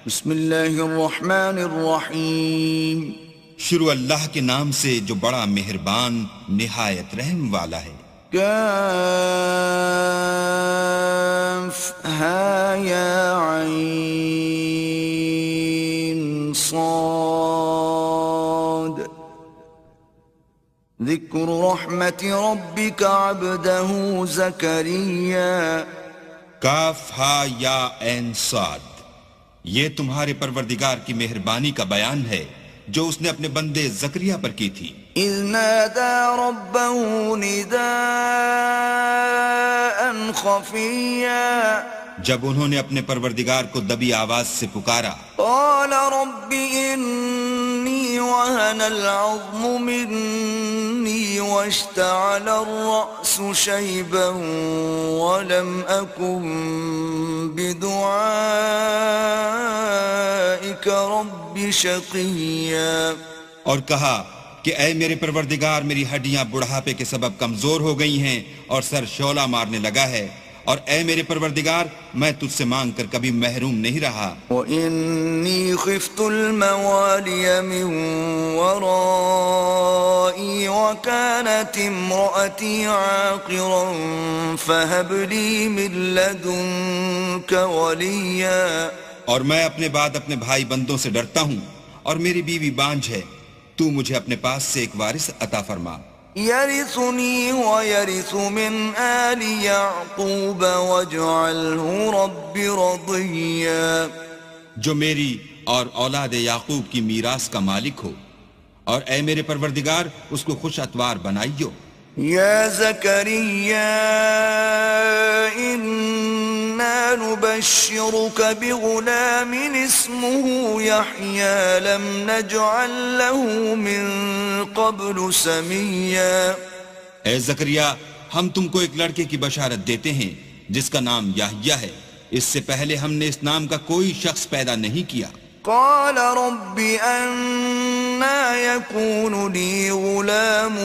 بسم اللہ الرحمن الرحیم. شروع اللہ کے نام سے جو بڑا مہربان نہایت رحم والا ہے. کاف ہا یا عین صاد ذکر رحمت ربک عبدہ زکریا. کاف ہا یا عین صاد، یہ تمہارے پروردگار کی مہربانی کا بیان ہے جو اس نے اپنے بندے زکریا پر کی تھی. اذ نادى ربه نداء خفيا، جب انہوں نے اپنے پروردگار کو دبی آواز سے پکارا. قال رب إني وهن العظم مني واشتعل الرأس شيبا ولم أكن بدعائك رب شقيا. اور کہا کہ اے میرے پروردگار، میری ہڈیاں بڑھاپے کے سبب کمزور ہو گئی ہیں اور سر شعلہ مارنے لگا ہے، اور اے میرے پروردگار میں تجھ سے مانگ کر کبھی محروم نہیں رہا. وَإِنِّي خِفْتُ الْمَوَالِيَ مِنْ وَرَائِي وَكَانَتِ امْرَأَتِي عَاقِرًا فَهَبْ لِي مِنْ لَدُنْكَ وَلِيًّا. اور میں اپنے بعد اپنے بھائی بندوں سے ڈرتا ہوں، اور میری بیوی بانجھ ہے، تو مجھے اپنے پاس سے ایک وارث عطا فرما. يرثني ويرث من آل يعقوب واجعله رب رضيا. جو میری اور اولاد یعقوب کی میراث کا مالک ہو، اور اے میرے پروردگار اس کو خوش اتوار بنائیو. يا زكريا إنا نبشرك بغلام اسمه يحيى لم نجعل له من قبل سميا. اے زکریا، ہم تم کو ایک لڑکے کی بشارت دیتے ہیں جس کا نام یحییٰ ہے، اس سے پہلے ہم نے اس نام کا کوئی شخص پیدا نہیں کیا. قال رب أنا يكون لي غلام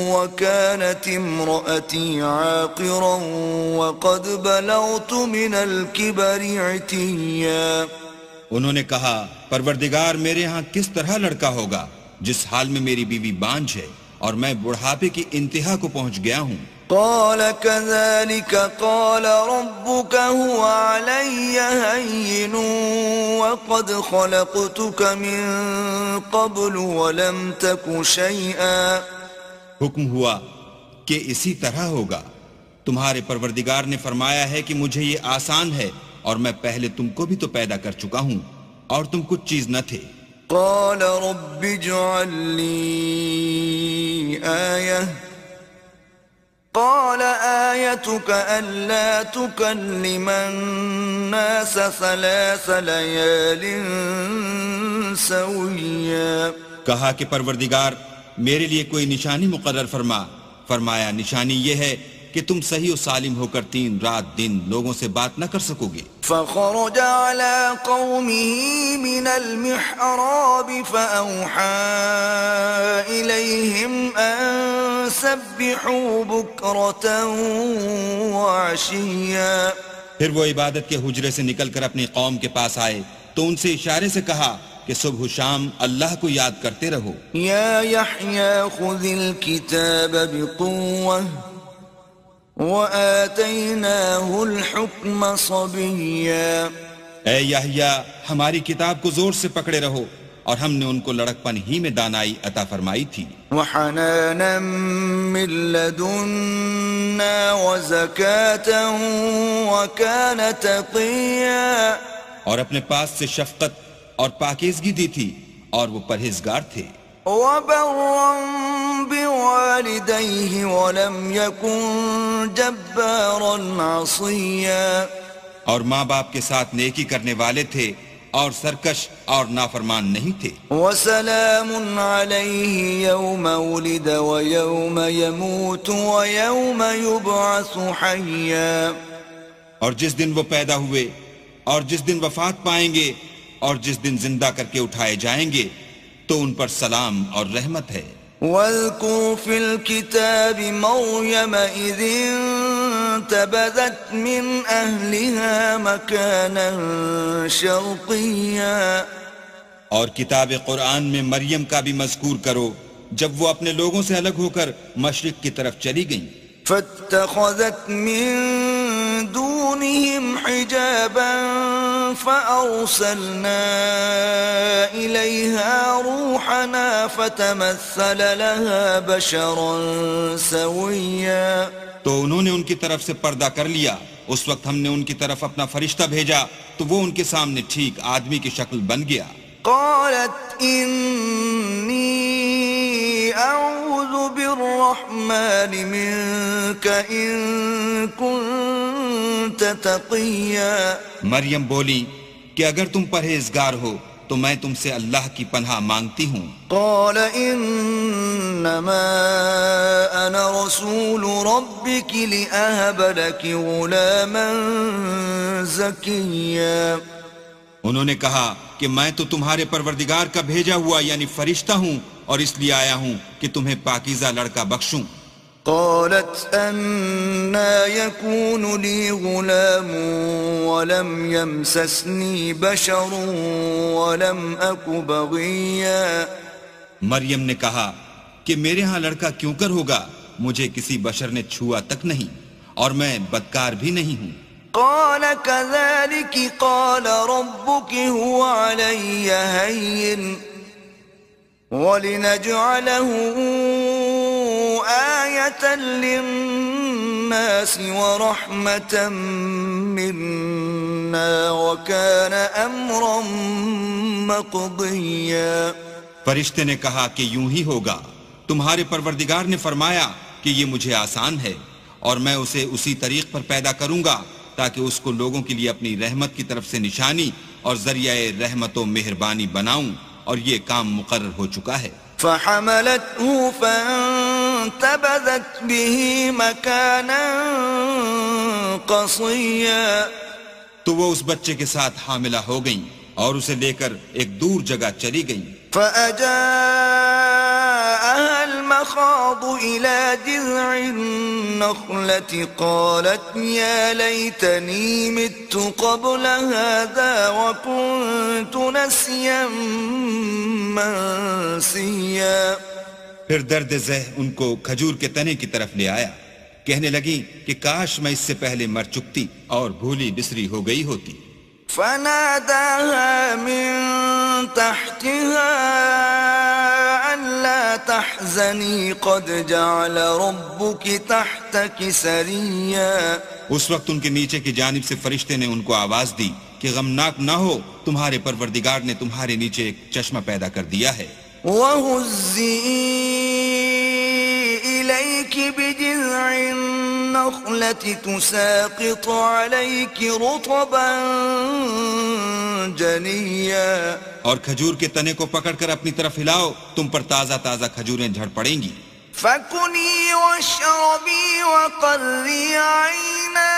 وكانت امرأتي عاقرا وقد بلغت من الكبر عتيا. انہوں نے کہا پروردگار میرے ہاں کس طرح لڑکا ہوگا جس حال میں میری بیوی بانجھ ہے اور میں بڑھاپے کی انتہا کو پہنچ گیا ہوں. قال كذلك قال ربك هو علي هين وقد خلقتك من قبل ولم تك شيئا. حکم ہوا کہ اسی طرح ہوگا. تمہارے پروردگار نے فرمایا ہے کہ مجھے یہ آسان ہے اور میں پہلے تم کو بھی تو پیدا کر چکا ہوں اور تم کچھ چیز نہ تھے. قال رب اجعل لي آية قال آيتك ألا تكلم الناس 3 ليال سويا. کہا کہ پروردگار میرے لیے کوئی نشانی مقرر فرما. فرمایا نشانی یہ ہے کہ تم صحیح و سالم ہو کر 3 رات دن لوگوں سے بات نہ کر سکو گے. فخرج على قومه من المحراب فأوحى إليهم أن سبحوا بكرة وعشيا. پھر وہ عبادت کے حجرے سے نکل کر اپنی قوم کے پاس آئے تو ان سے اشارے سے کہا کہ صبح و شام اللہ کو یاد کرتے رہو. يا يحيى خذ الكتاب بقوة وآتيناه الحكم صبيا. اے یحییٰ ہماری کتاب کو زور سے پکڑے رہو، اور ہم نے ان کو لڑکپن ہی میں دانائی عطا فرمائی تھی. وحنانا من لدنا وزكاة وكان تقيا. اور اپنے پاس سے شفقت اور پاکیزگی دی تھی اور وہ پرہیزگار تھے. وبرا بوالديه ولم يكن جبارا عصيا. اور ماں باپ کے ساتھ نیکی کرنے والے تھے اور سرکش اور نافرمان نہیں تھے. وسلام عليه يوم ولد ويوم يموت ويوم يبعث حيا. اور جس دن وہ پیدا ہوئے اور جس دن وفات پائیں گے اور جس دن زندہ کر کے اٹھائے جائیں گے تو ان پر سلام اور رحمت ہے. واذكر في الكتاب مريم إذ فانتبذت من أهلها مكانا شرقيا. اور کتاب قرآن میں مریم کا بھی مذکور کرو جب وہ اپنے لوگوں سے الگ ہو کر مشرق کی طرف چلی گئیں. فاتخذت من دونهم حجابا فأرسلنا إليها روحنا فتمثل لها بشرا سويا. تو انہوں نے ان کی طرف سے پردہ کر لیا. اس وقت ہم نے ان کی طرف اپنا فرشتہ بھیجا تو وہ ان کے سامنے ٹھیک آدمی کی شکل بن گیا. قالت إني أعوذ بالرحمن منك إن كنت تقيا. مریم بولی کہ اگر تم پرہیزگار ہو تو میں تم سے اللہ کی پناہ مانگتی ہوں. قال انما انا رسول ربك لأهب لك غلاما زكيا. انہوں نے کہا کہ میں تو تمہارے پروردگار کا بھیجا ہوا یعنی فرشتہ ہوں اور اس لیے آیا ہوں کہ تمہیں پاکیزہ لڑکا بخشوں. قالت أنا يكون لي غلام ولم يمسسني بشر ولم أك بغيا. مریم نے کہا کہ میرے ہاں لڑکا کیوں کر ہوگا, مجھے کسی بشر نے چھوا تک نہیں اور میں بدکار بھی نہیں ہوں. قال كذلك قال ربك هو علي هين ولنجعله آية للناس ورحمة منا وكان أمرا مقضيا. فرشتے نے کہا کہ یوں ہی ہوگا, تمہارے پروردگار نے فرمایا کہ یہ مجھے آسان ہے اور میں اسے اسی طریق پر پیدا کروں گا تاکہ اس کو لوگوں کے لیے اپنی رحمت کی طرف سے نشانی اور ذریعہ رحمت و مہربانی بناؤں, اور یہ کام مقرر ہو چکا ہے. فحملته فانتبذت به مكانا قصيا. تو وہ اس بچے کے ساتھ حاملہ ہو گئیں اور اسے لے کر ایک دور جگہ چلی گئیں. فأجاءها المخاض إلى جذع النخلة قالت يا ليتني مت قبل هذا وكنت نسيا منسيا. پھر درد ذہ ان کو کھجور کے تنے کی طرف لے آیا. کہنے لگی کہ کاش میں اس سے پہلے مر چکتی اور بھولی بسری ہو گئی ہوتی. فناداها من تحتها ألا تحزني قد جعل ربك تحتك سريا. اس وقت ان کے نیچے کی جانب سے فرشتے نے ان کو آواز دی کہ غمناک نہ ہو, تمہارے پروردگار نے تمہارے نیچے ایک چشمہ پیدا کر دیا ہے. وَهُزِّي إِلَيْكِ بِجِذْعِ النَّخْلَةِ تُسَاقِطُ عَلَيْكِ رُطَبًا جَنِيًّا. اور کھجور کے تنے کو پکڑ کر اپنی طرف ہلاؤ, تم پر تازہ تازہ کھجوریں جھڑ پڑیں گی. فَكُلِي وَاشْرَبِي وَقَرِّي عَيْنًا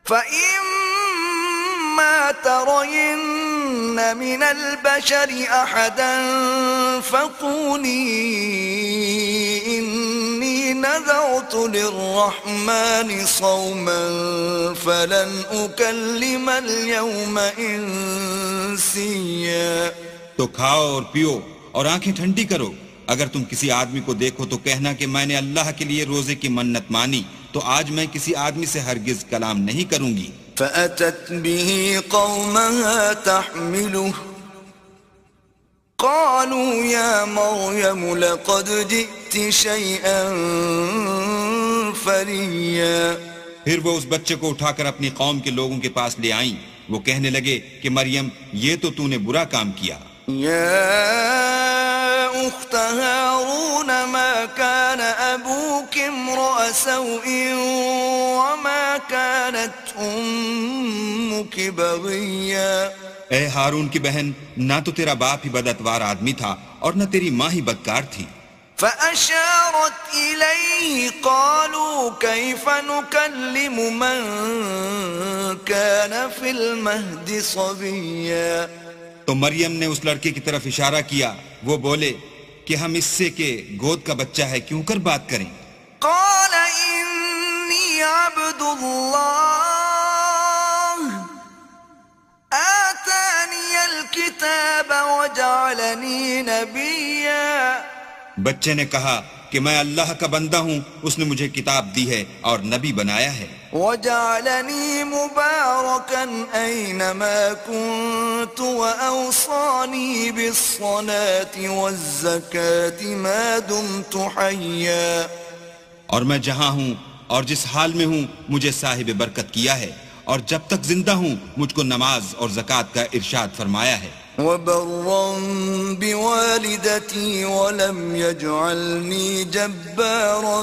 فَإِمَّا تَرَيِنَّ مِنَ الْبَشَرِ أَحَدًا فَقُولِي إِنِّي نَذَرْتُ لِلرَّحْمَنِ صَوْمًا فَلَنْ أُكَلِّمَ الْيَوْمَ إِنسِيًّا. تو کھاؤ اور پیو اور آنکھیں ٹھنڈی کرو. اگر تم کسی آدمی کو دیکھو تو کہنا کہ میں نے اللہ کے لیے روزے کی منت مانی, تو آج میں کسی آدمی سے ہرگز کلام نہیں کروں گی. فأتت به قومها تحمله قالوا يا مريم لقد جئت شيئا فريا. پھر وہ اس بچے کو اٹھا کر اپنی قوم کے لوگوں کے پاس لے آئیں. وہ کہنے لگے کہ مریم, یہ تو نے برا کام کیا. يا أخت هارون ما كان أبوك امرأ سوء وما كانت أمك بغيا. اے ہارون کی بہن, نہ تو تیرا باپ ہی بداتوار آدمی تھا اور نہ تیری ماں ہی بدکار تھی. فأشارت إليه قالوا كيف نكلم من كان في المهد صبيا. تو مریم نے اس لڑکے کی طرف اشارہ کیا. وہ بولے کہ ہم اس سے کہ گود کا بچہ ہے کیوں کر بات کریں. قال إني عبد الله آتاني الكتاب وجعلني نبيا. بچے نے کہا کہ میں اللہ کا بندہ ہوں، اس نے مجھے کتاب دی ہے اور نبی بنایا ہے. وجعلني مباركا أينما كنت وأوصاني بالصلاة والزكاة ما دمت حيا. اور میں جہاں ہوں اور جس حال میں ہوں مجھے صاحب برکت کیا ہے، اور جب تک زندہ ہوں مجھ کو نماز اور زکوٰۃ کا ارشاد فرمایا ہے. وبرا بوالدتي ولم يجعلني جبارا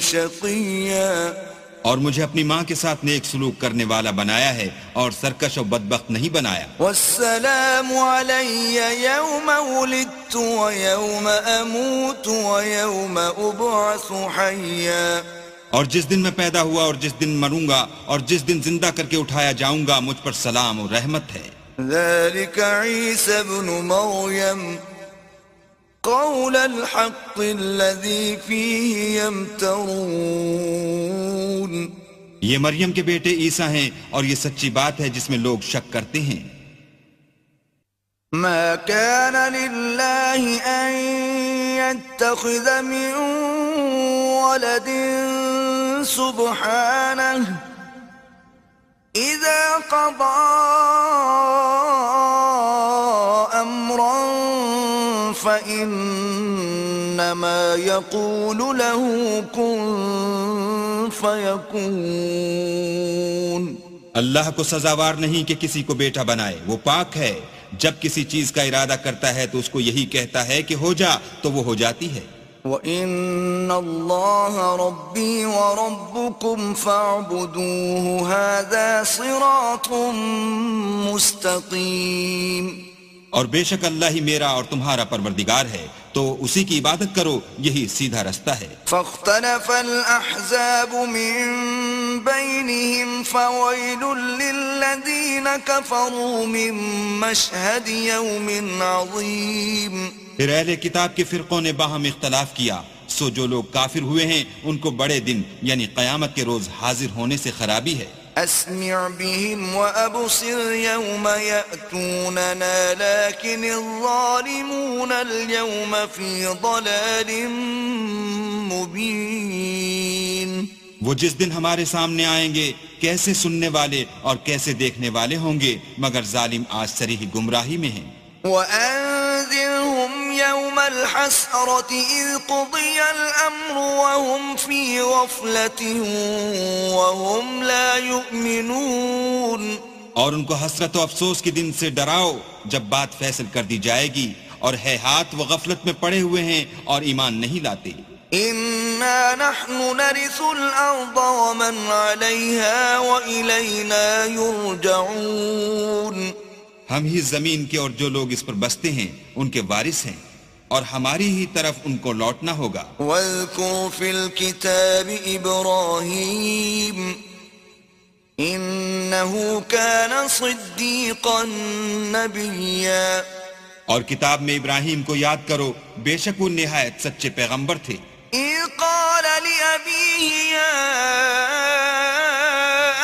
شقيا. اور مجھے اپنی ماں کے ساتھ نیک سلوک کرنے والا بنایا ہے اور سرکش و بدبخت نہیں بنایا. والسلام علي يوم ولدت ويوم أموت ويوم أبعث حيا. اور جس دن میں پیدا ہوا اور جس دن مروں گا اور جس دن زندہ کر کے اٹھایا جاؤں گا مجھ پر سلام اور رحمت ہے. ذلك عيسى ابن مريم قول الحق الذي فيه يمترون. یہ مریم کے بیٹے عیسیٰ ہیں اور یہ سچی بات ہے جس میں لوگ شک کرتے ہیں. ما كان لله أن يتخذ من ولد سبحانه إذا قضى أمرا فإنما يقول له كن فيكون. اللہ کو سزاوار نہیں کہ کسی کو بیٹا بنائے، وہ پاک ہے. جب کسی چیز کا ارادہ کرتا ہے تو اس کو یہی کہتا ہے کہ ہو جا تو وہ ہو جاتی ہے. وَإِنَّ اللَّهَ رَبِّي وَرَبُّكُمْ فَاعْبُدُوهُ هَذَا صِرَاطٌ مُسْتَقِيمٌ. اور بے شک اللہ ہی میرا اور تمہارا پروردگار ہے، تو اسی کی عبادت کرو، یہی سیدھا رستہ ہے. فاختلف الأحزاب من بينهم فويل للذين كفروا من مشهد يوم عظيم. پھر اہل کتاب کے فرقوں نے باہم اختلاف کیا، سو جو لوگ کافر ہوئے ہیں ان کو بڑے دن یعنی قیامت کے روز حاضر ہونے سے خرابی ہے. أسمع بهم وأبصر يوم يأتوننا لكن الظالمون اليوم في ضلال مبين. وہ جس دن ہمارے سامنے آئیں گے کیسے سننے والے اور کیسے دیکھنے والے ہوں گے، مگر ظالم آج صریح گمراہی میں ہیں. وأنذرهم يوم الحسرة إذ قضي الأمر وهم في غفلة وهم لا يؤمنون. اور ان کو حسرت و افسوس کے دن سے ڈراؤ جب بات فیصل کر دی جائے گی، اور ہے ہاتھ وہ غفلت میں پڑے ہوئے ہیں اور ایمان نہیں لاتے. إنا نحن نرث الأرض ومن عليها وإلينا يرجعون. ہم ہی زمین کے اور جو لوگ اس پر بستے ہیں ان کے وارث ہیں، اور ہماری ہی طرف ان کو لوٹنا ہوگا. واذكر في الكتاب إبراهيم إنه كان صديقا نبيا. اور کتاب میں ابراہیم کو یاد کرو، بے شک وہ نہایت سچے پیغمبر تھے. إذ قال لأبيه يا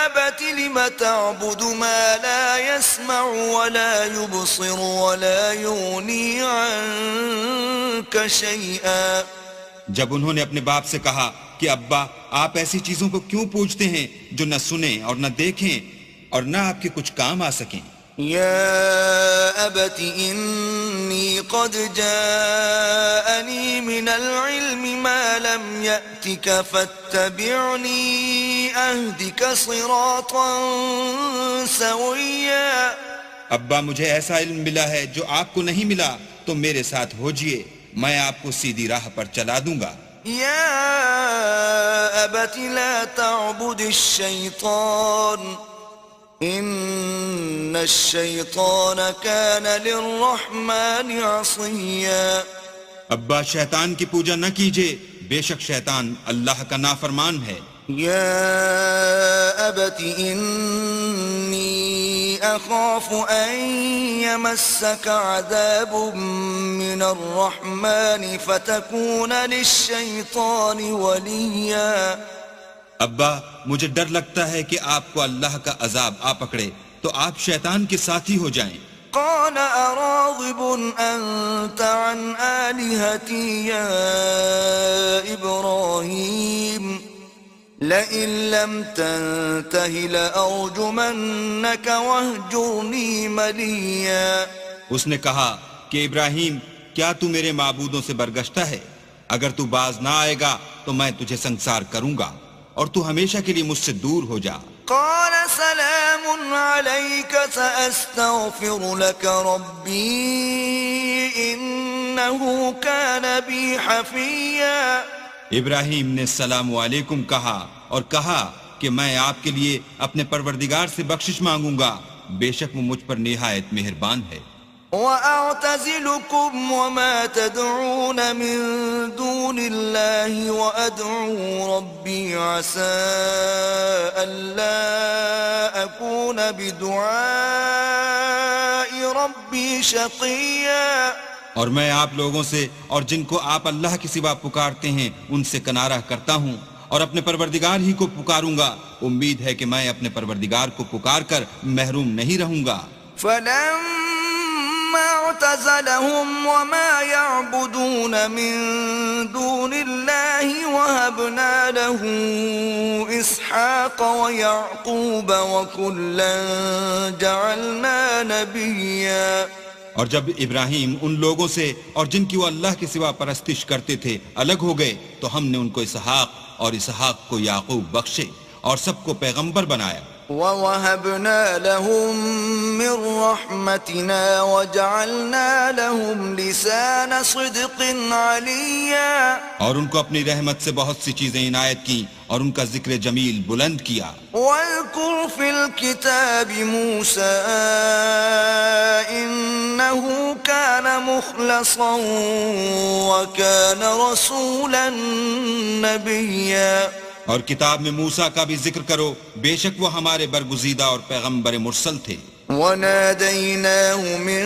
أبت لم تعبد ما لا يسمع ولا يبصر ولا يغني عنك شيئا. جب انہوں نے اپنے باپ سے کہا کہ ابا آپ ایسی چیزوں کو کیوں پوجتے ہیں جو نہ سنیں اور نہ دیکھیں اور نہ آپ کے کچھ کام آ سکیں. يا أبت إني قد جاءني من العلم ما لم يأتك فاتبعني أهدك صراطا سويا. ابا مجھے ایسا علم ملا ہے جو آپ کو نہیں ملا، تو میرے ساتھ ہوجئے، میں آپ کو سیدھی راہ پر چلا دوں گا. يا أبت لا تعبد الشيطان إن الشيطان كان للرحمن عصيا. ابا شیطان کی پوجا نہ کیجئے، بے شک شیطان اللہ کا نافرمان ہے. يا أبت إني أخاف أن يمسك عذاب من الرحمن فتكون للشيطان وليا. ابا مجھے ڈر لگتا ہے کہ آپ کو اللہ کا عذاب آ پکڑے تو آپ شیطان کے ساتھی ہو جائیں۔ قال أراغب أنت عن آلهتي يا إبراهيم لئن لم تنته لأرجمنك واهجرني مليا۔ اس نے کہا کہ ابراہیم کیا تو میرے معبودوں سے برگشتہ ہے؟ اگر تو باز نہ آئے گا تو میں تجھے سنسار کروں گا اور تو ہمیشہ کے لیے مجھ سے دور ہو جا۔ قال سلام عليك سأستغفر لك ربي إنه كان بي حفيا۔ ابراہیم نے السلام علیکم کہا اور کہا کہ میں آپ کے لیے اپنے پروردگار سے بخشش مانگوں گا، بے شک وہ مجھ پر نہایت مہربان ہے۔ وَأَعْتَزِلُكُمْ وَمَا تَدْعُونَ مِن دُونِ اللَّهِ وَأَدْعُو رَبِّي عَسَىٰ أَلَّا أَكُونَ بِدُعَاءِ رَبِّي شَقِيًّا۔ اور میں آپ لوگوں سے اور جن کو آپ اللہ کے سوا پکارتے ہیں ان سے کنارہ کرتا ہوں اور اپنے پروردگار ہی کو پکاروں گا، امید ہے کہ میں اپنے پروردگار کو پکار کر محروم نہیں رہوں گا۔ فَلَمَّا اعْتَزَلَهُمْ وَمَا يَعْبُدُونَ مِن دُونِ اللَّهِ وَهَبْنَا لَهُ إِسْحَاقَ وَيَعْقُوبَ وَكُلًّا جَعَلْنَا نَبِيًّا۔ اور جب ابراہیم ان لوگوں سے اور جن کی وہ اللہ کے سوا پرستش کرتے تھے الگ ہو گئے تو ہم نے ان کو اسحاق اور اسحاق کو یعقوب بخشے اور سب کو پیغمبر بنایا۔ وَوَهَبْنَا لَهُم مِّن رَّحْمَتِنَا وَجَعَلْنَا لَهُمْ لِسَانَ صِدْقٍ عَلِيًّا۔ اور ان کو اپنی رحمت سے بہت سی چیزیں عنایت کی اور ان کا ذکر جمیل بلند کیا۔ وَاذْكُرْ فِي الْكِتَابِ مُوسَىٰ إِنَّهُ كَانَ مُخْلَصًا وَكَانَ رَسُولًا نَبِيًّا۔ اور کتاب میں موسیٰ کا بھی ذکر کرو، بے شک وہ ہمارے برگزیدہ اور پیغمبر مرسل تھے۔ وَنَادَيْنَاهُ مِن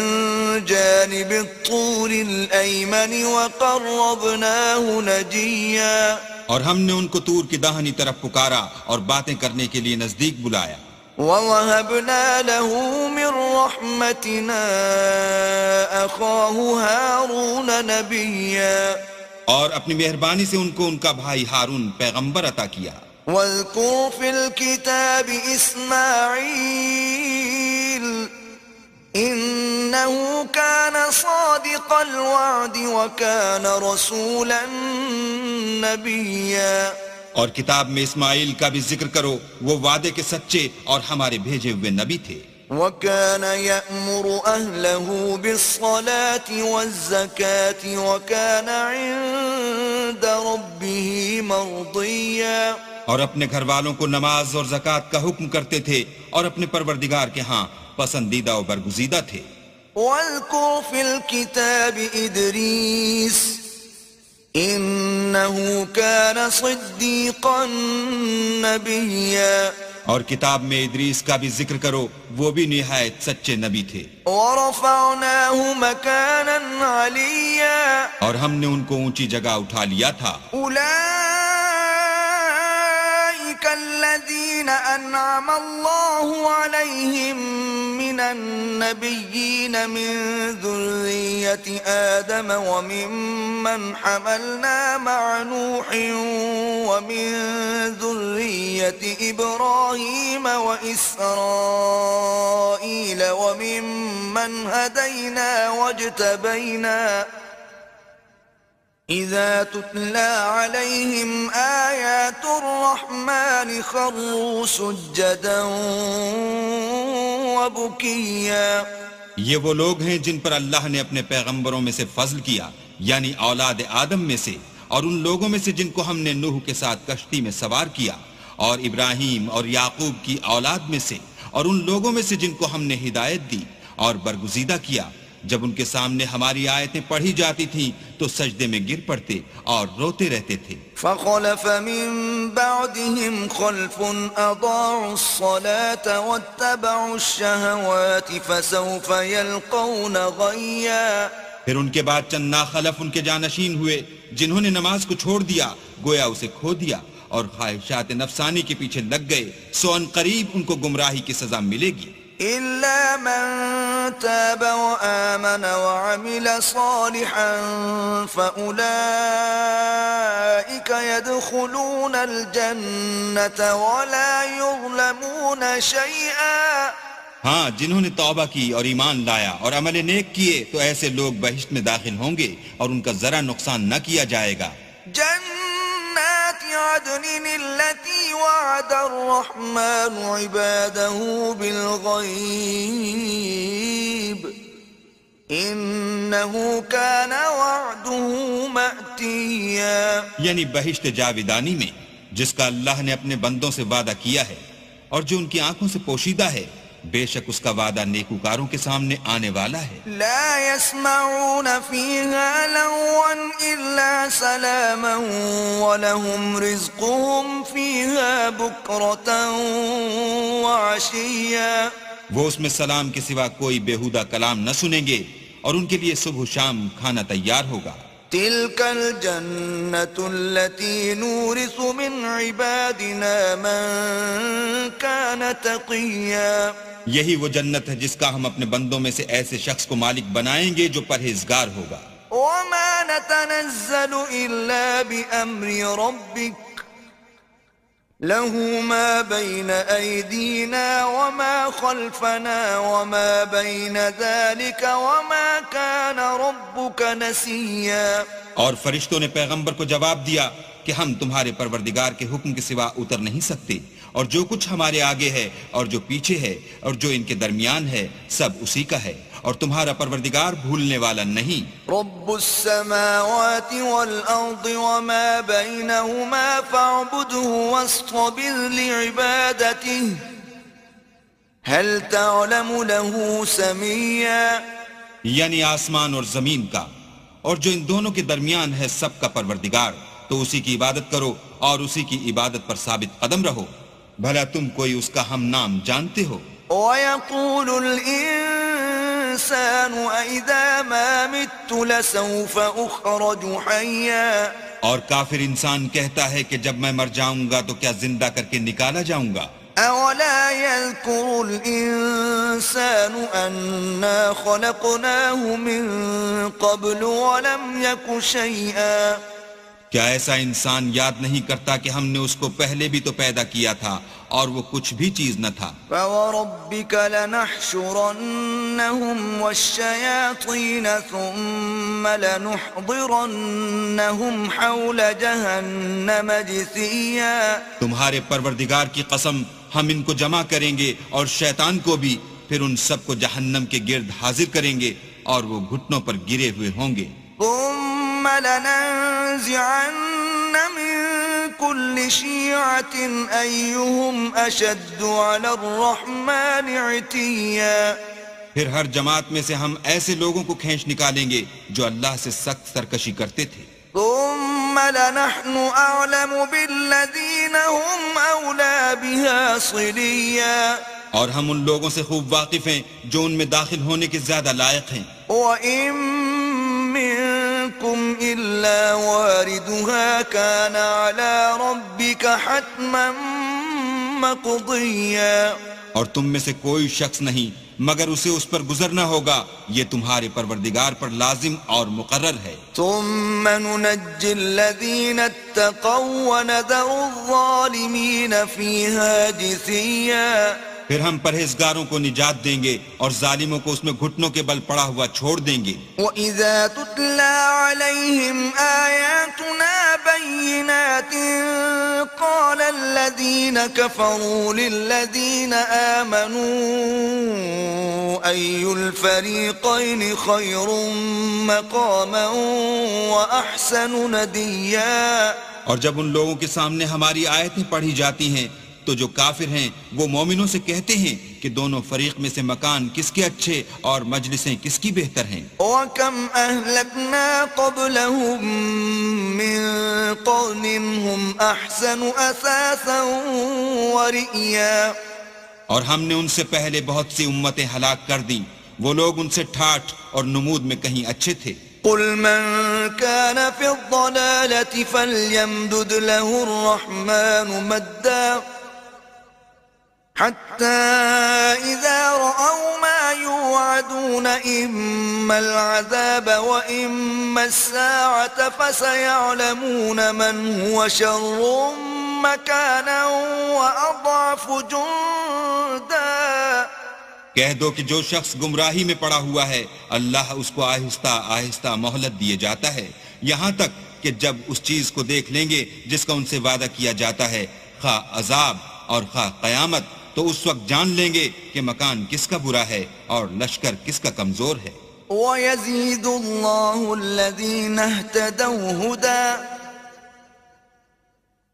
جَانِبِ الطُّورِ الْأَيْمَنِ وَقَرَّبْنَاهُ نَجِيًّا۔ اور ہم نے ان کو طور کی داہنی طرف پکارا اور باتیں کرنے کے لیے نزدیک بلایا۔ وَوَهَبْنَا لَهُ مِن رَّحْمَتِنَا أَخَاهُ هَارُونَ نَبِيًّا۔ اور اپنی مہربانی سے ان کو ان کا بھائی ہارون پیغمبر عطا کیا۔ وَاذْكُرْ فِي الْكِتَابِ إِسْمَاعِيلَ إِنَّهُ كَانَ صَادِقَ الْوَعْدِ وَكَانَ رَسُولًا نَبِيًّا۔ اور کتاب میں اسماعیل کا بھی ذکر کرو، وہ وعدے کے سچے اور ہمارے بھیجے ہوئے نبی تھے۔ وَكَانَ يَأْمُرُ أَهْلَهُ بِالصَّلَاةِ وَالزَّكَاةِ وَكَانَ عِندَ رَبِّهِ مَرْضِيًّا۔ اور اپنے گھر والوں کو نماز اور زکوٰۃ کا حکم کرتے تھے اور اپنے پروردگار کے ہاں پسندیدہ و برگزیدہ تھے۔ وَاذْكُرْ فِي الْكِتَابِ إِدْرِيسَ إِنَّهُ كَانَ صِدِّيقًا نَبِيًّا۔ اور کتاب میں ادریس کا بھی ذکر کرو، وہ بھی نہایت سچے نبی تھے۔ وَرَفَعْنَاهُ مَكَانًا عَلِيًّا۔ اور ہم نے ان کو اونچی جگہ اٹھا لیا تھا۔ أُولَئِكَ الَّذِينَ أَنْعَمَ اللَّهُ عَلَيْهِمْ مِنَ النَّبِيِّينَ مِن ذُرِّيَّةِ آدَمَ وَمِمَّنْ حَمَلْنَا مَعَ نُوحٍ وَمِن ذُرِّيَّةِ إِبْرَاهِيمَ وَإِسْرَائِيلَ وَمِمَّنْ هَدَيْنَا وَاجْتَبَيْنَا إِذَا تُتْلَى عَلَيْهِمْ آيَاتُ الرَّحْمَنِ خَرُّوا سُجَّدًا وَبُكِيًّا۔ یہ وہ لوگ ہیں جن پر اللہ نے اپنے پیغمبروں میں سے فضل کیا، یعنی اولاد آدم میں سے، اور ان لوگوں میں سے جن کو ہم نے نوح کے ساتھ کشتی میں سوار کیا، اور ابراہیم اور یعقوب کی اولاد میں سے، اور ان لوگوں میں سے جن کو ہم نے ہدایت دی اور برگزیدہ کیا، جب ان کے سامنے ہماری آیتیں پڑھی جاتی تھیں تو سجدے میں گر پڑتے اور روتے رہتے تھے۔ فَخَلَفَ مِن بَعْدِهِمْ خَلْفٌ أَضَاعُوا الصَّلَاةَ وَاتَّبَعُوا الشَّهَوَاتِ فَسَوْفَ يَلْقَوْنَ غَيًّا۔ پھر ان کے بعد چند ناخلف ان کے جانشین ہوئے جنہوں نے نماز کو چھوڑ دیا، گویا اسے کھو دیا، اور خواہشات نفسانی کے پیچھے لگ گئے سو ان قریب ان کو گمراہی کی سزا ملے گی إلا من تاب وآمن وعمل صالحا فأولئك يدخلون الجنة ولا يظلمون شيئا ہاں جنہوں نے توبہ کی اور ایمان لایا اور عمل نیک کیے تو ایسے لوگ بہشت میں داخل ہوں گے اور ان کا ذرا نقصان نہ کیا جائے گا جنات عدن التي وعد الرحمن عباده بالغيب إنه كان وعده مأتيا یعنی بہشت جاودانی میں جس کا اللہ نے اپنے بندوں سے وعدہ کیا ہے اور جو ان کی آنکھوں سے پوشیدہ ہے بے شک اس کا وعدہ نیکوکاروں کے سامنے آنے والا ہے لا يسمعون فيها لغوا إلا سلاما ولهم رزقهم فيها بكرة وعشيا وہ اس میں سلام کے سوا کوئی بیہودہ کلام نہ سنیں گے اور ان کے لیے صبح و شام کھانا تیار ہوگا تلك الجنة التي نورث من عبادنا من كان تقيا یہی وہ جنت ہے جس کا ہم اپنے بندوں میں سے ایسے شخص کو مالک بنائیں گے جو پرہیزگار ہوگا وما نتنزل إلا بأمر ربك له ما بين أيدينا وما خلفنا وما بين ذلك وما كان ربك نسيا اور فرشتوں نے پیغمبر کو جواب دیا کہ ہم تمہارے پروردگار کے حکم کے سوا اتر نہیں سکتے اور جو کچھ ہمارے آگے ہے اور جو پیچھے ہے اور جو ان کے درمیان ہے سب اسی کا ہے اور تمہارا پروردگار بھولنے والا نہیں رب السماوات والأرض وما بينهما فاعبده واصطبر لعبادته هل تعلم له سميا یعنی آسمان اور زمین کا اور جو ان دونوں کے درمیان ہے سب کا پروردگار تو اسی کی عبادت کرو اور اسی کی عبادت پر ثابت قدم رہو بھلا تم کوئی اس کا ہم نام جانتے ہو وَيَقُولُ الْإِنسَانُ أَإِذَا مَا مِتُّ لَسَوْفَ أُخْرَجُ حَيًّا اور کافر انسان کہتا ہے کہ جب میں مر جاؤں گا تو کیا زندہ کر کے نکالا جاؤں گا أَوَلَا يَذْكُرُ الْإِنسَانُ أَنَّا خَلَقْنَاهُ مِن قَبْلُ وَلَمْ يَكُ شَيْئًا کیا ایسا انسان یاد نہیں کرتا کہ ہم نے اس کو پہلے بھی تو پیدا کیا تھا اور وہ کچھ بھی چیز نہ تھا فَوَرَبِّكَ لَنَحْشُرَنَّهُمْ وَالشَّيَاطِينَ ثُمَّ لَنُحْضِرَنَّهُمْ حَوْلَ جَهَنَّمَ جِثِيًّا تمہارے پروردگار کی قسم ہم ان کو جمع کریں گے اور شیطان کو بھی پھر ان سب کو جہنم کے گرد حاضر کریں گے اور وہ گھٹنوں پر گرے ہوئے ہوں گے ثم لننزعن من كل شيعة أيهم أشد على الرحمن عتيا پھر ہر جماعت میں سے ہم ایسے لوگوں کو کھینچ نکالیں گے جو اللہ سے سخت سرکشی کرتے تھے ثم لنحن أعلم بالذين هم أولى بها صليا اور ہم ان لوگوں سے خوب واقف ہیں جو ان میں داخل ہونے کے زیادہ لائق ہیں وَإِن مِّنكُمْ إِلَّا وَارِدُهَا كَانَ عَلَى رَبِّكَ حَتْمًا مَّقْضِيًّا اور تم میں سے کوئی شخص نہیں مگر اسے اس پر گزرنا ہوگا یہ تمہارے پروردگار پر لازم اور مقرر ہے ثُمَّ نُنَجِّي الَّذِينَ اتَّقَوْا وَنَذَرُ الظَّالِمِينَ فِيهَا جِثِيًّا پھر ہم پرہیزگاروں کو نجات دیں گے اور ظالموں کو اس میں گھٹنوں کے بل پڑا ہوا چھوڑ دیں گے وَإِذَا تُتْلَى عَلَيْهِمْ آيَاتُنَا بَيِّنَاتٍ قَالَ الَّذِينَ كَفَرُوا لِلَّذِينَ آمَنُوا أَيُّ الْفَرِيقَيْنِ خَيْرٌ مَّقَامًا وَأَحْسَنُ نَدِيًّا اور جب ان لوگوں کے سامنے ہماری آیتیں پڑھی جاتی ہیں تو جو کافر ہیں وہ مومنوں سے کہتے ہیں کہ دونوں فریق میں سے مکان کس کے اچھے اور مجلسیں کس کی بہتر ہیں وَكَمْ أَهْلَكْنَا قَبْلَهُمْ مِنْ قَرْنٍ هُمْ أَحْسَنُ أَثَاثًا وَرِئْيًا اور ہم نے ان سے پہلے بہت سی امتیں ہلاک کر دیں وہ لوگ ان سے ٹھاٹھ اور نمود میں کہیں اچھے تھے قل من كان في الضلالة فليمدد له الرحمن مدا حتى إذا رأوا ما يوعدون إما العذاب وإما الساعة فسيعلمون من هو شر مكانا وأضعف جندا. کہہ دو کہ جو شخص گمراہی میں پڑا ہوا ہے اللہ اس کو آہستہ آہستہ مہلت دیے جاتا ہے یہاں تک کہ جب اس چیز کو دیکھ لیں گے جس کا ان سے وعدہ کیا جاتا ہے خواہ عذاب اور خواہ قیامت تو اس وقت جان لیں گے کہ مکان کس کا برا ہے اور لشکر کس کا کمزور ہے. وَيَزِيدُ اللَّهُ الَّذِينَ اهْتَدَوْا هُدًى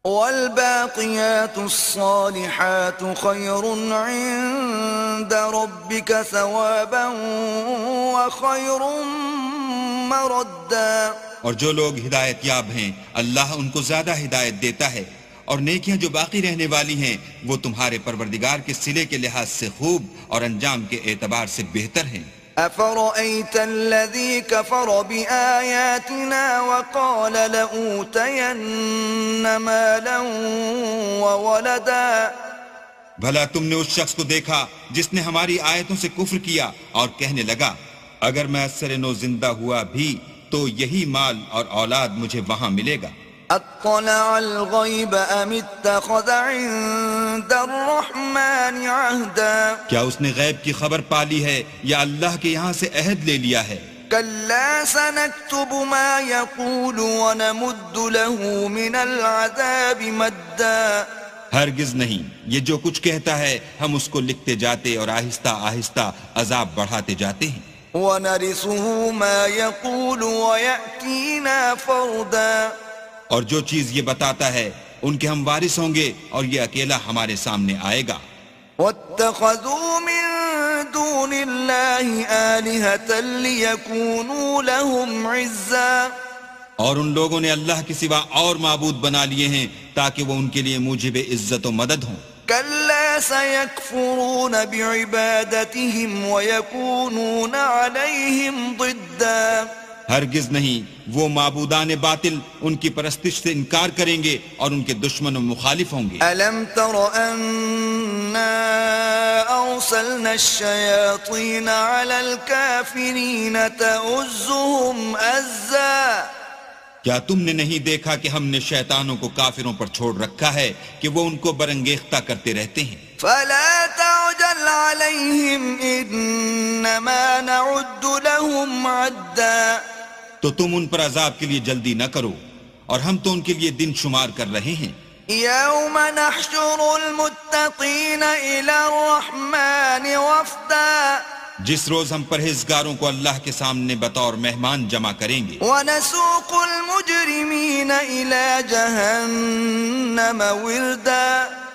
والباقيات الصالحات خير عند ربك ثوابا وخير مردا. اور جو لوگ ہدایت یاب ہیں اللہ ان کو زیادہ ہدایت دیتا ہے اور نیکیاں جو باقی رہنے والی ہیں وہ تمہارے پروردگار کے صلے کے لحاظ سے خوب اور انجام کے اعتبار سے بہتر ہیں. أفرأيت الذي كفر بآياتنا وقال لأوتين مالا وولدا. بھلا تم نے اس شخص کو دیکھا جس نے ہماری آیتوں سے کفر کیا اور کہنے لگا اگر میں اثر نو زندہ ہوا بھی تو یہی مال اور اولاد مجھے وہاں ملے گا. اطلع الغیب ام اتخذ عند الرحمن عہدا. کیا اس نے غیب کی خبر پالی ہے یا اللہ کے یہاں سے عہد لے لیا ہے؟ کلا سنكتب ما يقول ونمد له من العذاب مدا. ہرگز نہیں، یہ جو کچھ کہتا ہے ہم اس کو لکھتے جاتے اور آہستہ آہستہ عذاب بڑھاتے جاتے ہیں. ونرثه ما يقول ويأتينا فردا. اور جو چیز یہ بتاتا ہے ان کے ہم وارث ہوں گے اور یہ اکیلا ہمارے سامنے آئے گا. واتخذوا من دون الله آلهة ليكونوا لهم عزا. اور ان لوگوں نے اللہ کے سوا اور معبود بنا لیے ہیں تاکہ وہ ان کے لیے موجب عزت و مدد ہوں. كلا سيكفرون بعبادتهم ويكونون عليهم ضدا. ہرگز نہیں، وہ معبودان باطل ان کی پرستش سے انکار کریں گے اور ان کے دشمن و مخالف ہوں گے. ألم تر أنا أرسلنا الشياطين على الكافرين تؤزهم أزا. کیا تم نے نہیں دیکھا کہ ہم نے شیطانوں کو کافروں پر چھوڑ رکھا ہے کہ وہ ان کو برانگیختہ کرتے رہتے ہیں. فلا تعجل عليهم إنما نعد لهم عدا. تو تم ان پر عذاب کے لیے جلدی نہ کرو اور ہم تو ان کے لیے دن شمار کر رہے ہیں. يوم نحشر المتقين إلى الرحمن وفدا. جس روز ہم پرہیزگاروں کو اللہ کے سامنے بطور مہمان جمع کریں گے. ونسوق المجرمين إلى جهنم وردا.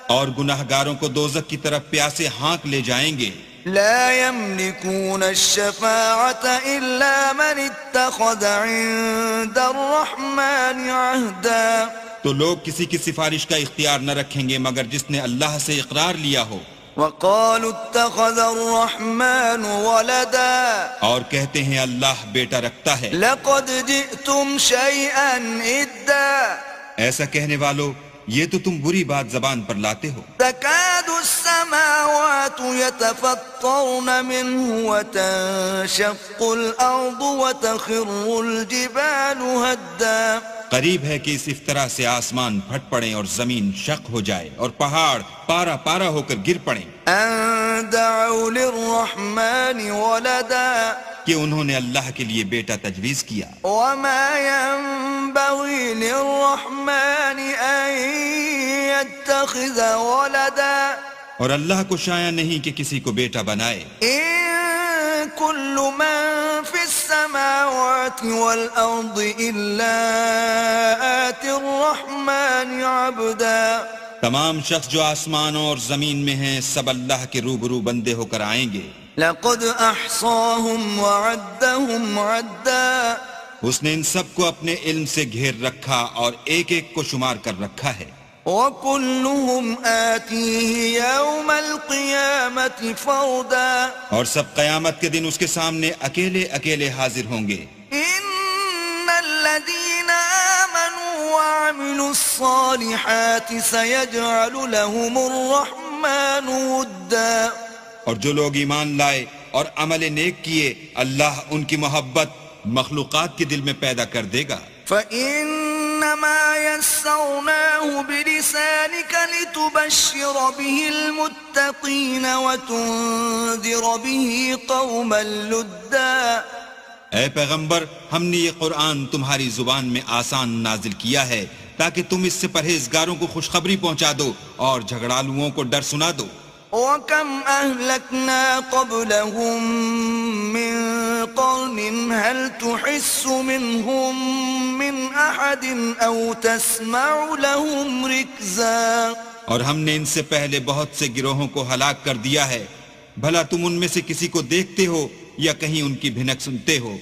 اور گناہگاروں کو دوزخ کی طرف پیاسے ہانک لے جائیں گے. لا يملكون الشفاعة إلا من اتخذ عند الرحمن عهدا. تو لوگ کسی کی سفارش کا اختیار نہ رکھیں گے مگر جس نے اللہ سے اقرار لیا ہو. وقالوا اتخذ الرحمن ولدا. اور کہتے ہیں اللہ بیٹا رکھتا ہے. لقد جئتم شيئا إدا. ایسا کہنے والو یہ تو تم بری بات زبان پر لاتے ہو. تكاد السماوات يتفطرن منه وتنشق الأرض وتخر الجبال هدا. قریب ہے کہ اس افطرا سے آسمان پھٹ پڑیں اور زمین شق ہو جائے اور پہاڑ پارا پارا ہو کر گر پڑیں. أن دعوا للرحمن ولدا. کہ انہوں نے اللہ کے لیے بیٹا تجویز کیا. وما ينبغي للرحمن أن يتخذ ولدا. اور اللہ کو شایع نہیں کہ کسی کو بیٹا بنائے. إن كل من في السماوات والأرض إلا آتي الرحمن عبدا. تمام شخص جو آسمانوں اور زمین میں ہیں سب اللہ کے روبرو بندے ہو کر آئیں گے. لقد أحصاهم وعدهم عدا. اس نے ان سب کو اپنے علم سے گھیر رکھا اور ایک ایک کو شمار کر رکھا ہے. وكلهم آتيه يوم القيامة فردا. اور سب قیامت کے دن اس کے سامنے اکیلے اکیلے حاضر ہوں گے. إن الذين آمنوا وعملوا الصالحات سيجعل لهم الرحمن ودا. اور جو لوگ ایمان لائے اور عمل نیک کیے اللہ ان کی محبت مخلوقات کے دل میں پیدا کر دے گا. فإنما يسرناه بلسانك لتبشر به المتقين وتنذر به قوما لدا. اے پیغمبر ہم نے یہ قرآن تمہاری زبان میں آسان نازل کیا ہے تاکہ تم اس سے پرہیزگاروں کو خوشخبری پہنچا دو اور جھگڑالوؤں کو ڈر سنا دو. وَكَمْ أَهْلَكْنَا قَبْلَهُمْ مِنْ قَرْنٍ هَلْ تُحِسُّ مِنْهُمْ مِنْ أَحَدٍ أَوْ تَسْمَعُ لَهُمْ رِكْزًا. اور ہم نے ان سے پہلے بہت سے گروہوں کو ہلاک کر دیا ہے، بھلا تم ان میں سے کسی کو دیکھتے ہو یا کہیں ان کی بھنک سنتے ہو؟